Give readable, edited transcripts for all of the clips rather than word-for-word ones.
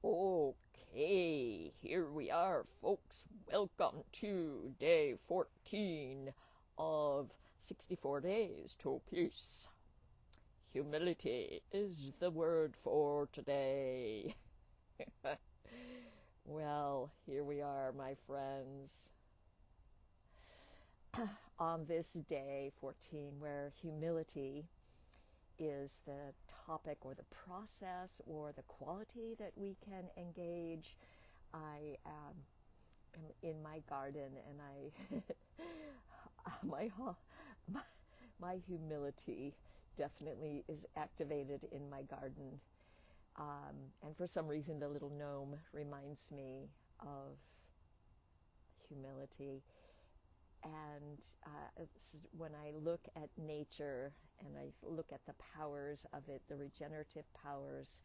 Okay, here we are, folks. Welcome to day 14 of 64 Days to Peace. Humility is the word for today. Well, here we are, my friends, on this day 14, where humility is the topic or the process or the quality that we can engage. I am in my garden, and my, my my humility definitely is activated in my garden. And for some reason, the little gnome reminds me of humility. And when I look at nature and I look at the powers of it, the regenerative powers,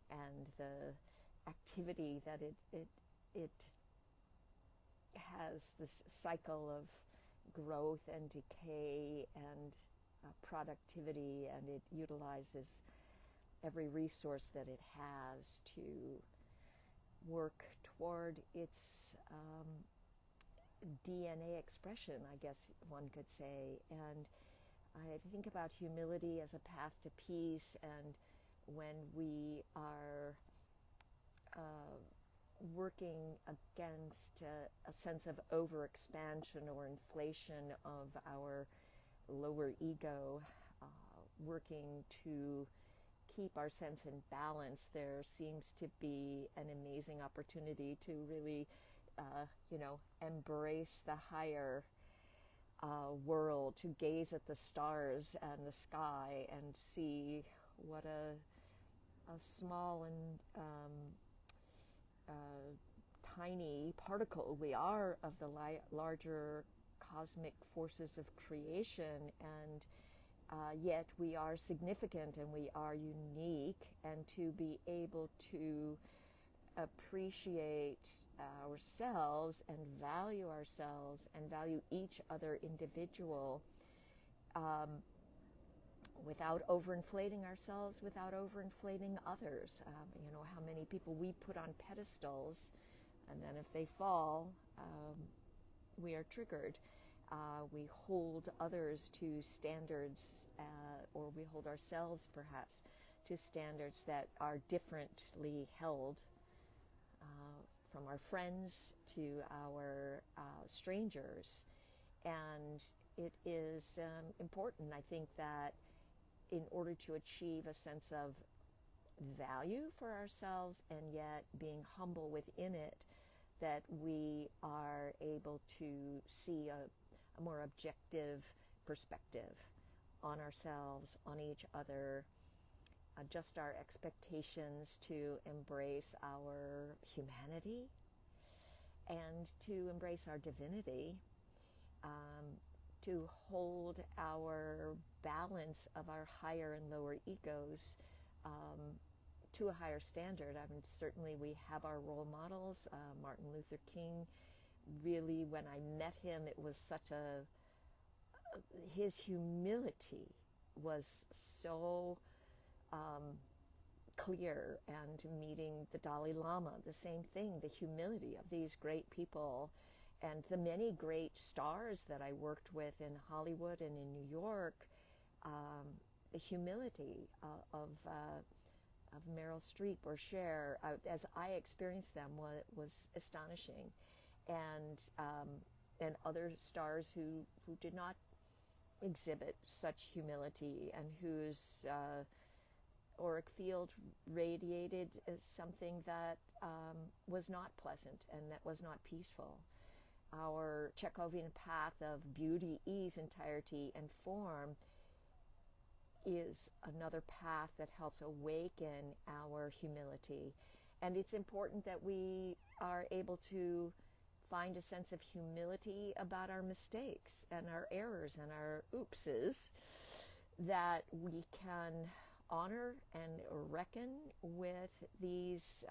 and the activity that it has, this cycle of growth and decay and productivity, and it utilizes every resource that it has to work toward its DNA expression, I guess one could say. And I think about humility as a path to peace, and when we are working against a sense of overexpansion or inflation of our lower ego, working to keep our sense in balance, there seems to be an amazing opportunity to really embrace the higher world, to gaze at the stars and the sky and see what a small and tiny particle we are of the larger cosmic forces of creation, and yet we are significant and we are unique, and to be able to appreciate ourselves and value each other individual, without overinflating ourselves, without overinflating others. How many people we put on pedestals, and then if they fall, we are triggered. We hold others to standards, or we hold ourselves perhaps to standards that are differently held, from our friends to our strangers. And it is important, I think, that in order to achieve a sense of value for ourselves and yet being humble within it, that we are able to see a more objective perspective on ourselves, on each other, adjust our expectations to embrace our humanity and to embrace our divinity, to hold our balance of our higher and lower egos to a higher standard. I mean, certainly we have our role models. Martin Luther King, really, when I met him, it was such his humility was so clear. And meeting the Dalai Lama, the same thing, the humility of these great people, and the many great stars that I worked with in Hollywood and in New York, the humility of Meryl Streep or Cher, as I experienced them, was astonishing. And other stars who did not exhibit such humility, and whose auric field radiated as something that was not pleasant and that was not peaceful. Our Chekhovian path of beauty, ease, entirety, and form is another path that helps awaken our humility. And it's important that we are able to find a sense of humility about our mistakes and our errors and our oopses, that we can honor and reckon with these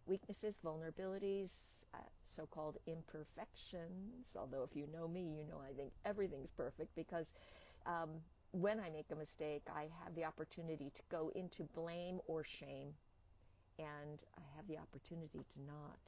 weaknesses, vulnerabilities, so-called imperfections. Although if you know me, you know I think everything's perfect, because when I make a mistake, I have the opportunity to go into blame or shame. And I have the opportunity to not.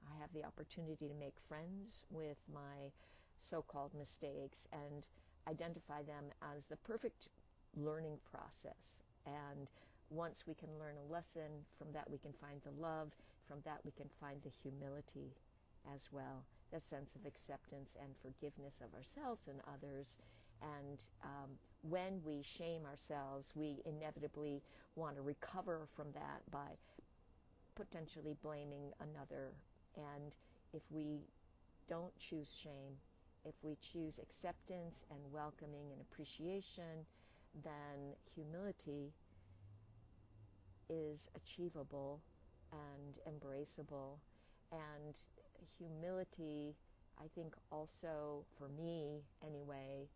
I have the opportunity to make friends with my so-called mistakes and identify them as the perfect learning process. And once we can learn a lesson, from that we can find the love, from that we can find the humility as well, the sense of acceptance and forgiveness of ourselves and others. And when we shame ourselves, we inevitably want to recover from that by potentially blaming another. And if we don't choose shame, if we choose acceptance and welcoming and appreciation, then humility is achievable and embraceable. And humility, I think also, for me anyway,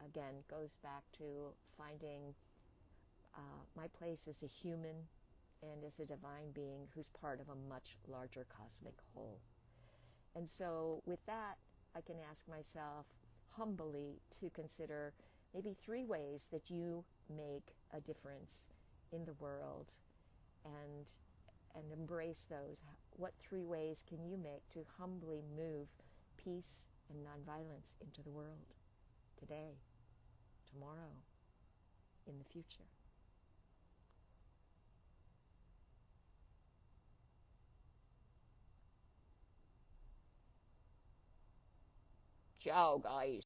again, goes back to finding my place as a human and as a divine being who's part of a much larger cosmic whole. And so with that, I can ask myself humbly to consider maybe 3 ways that you make a difference in the world, and embrace those. What 3 ways can you make to humbly move peace and nonviolence into the world today, tomorrow, in the future? Ciao, guys.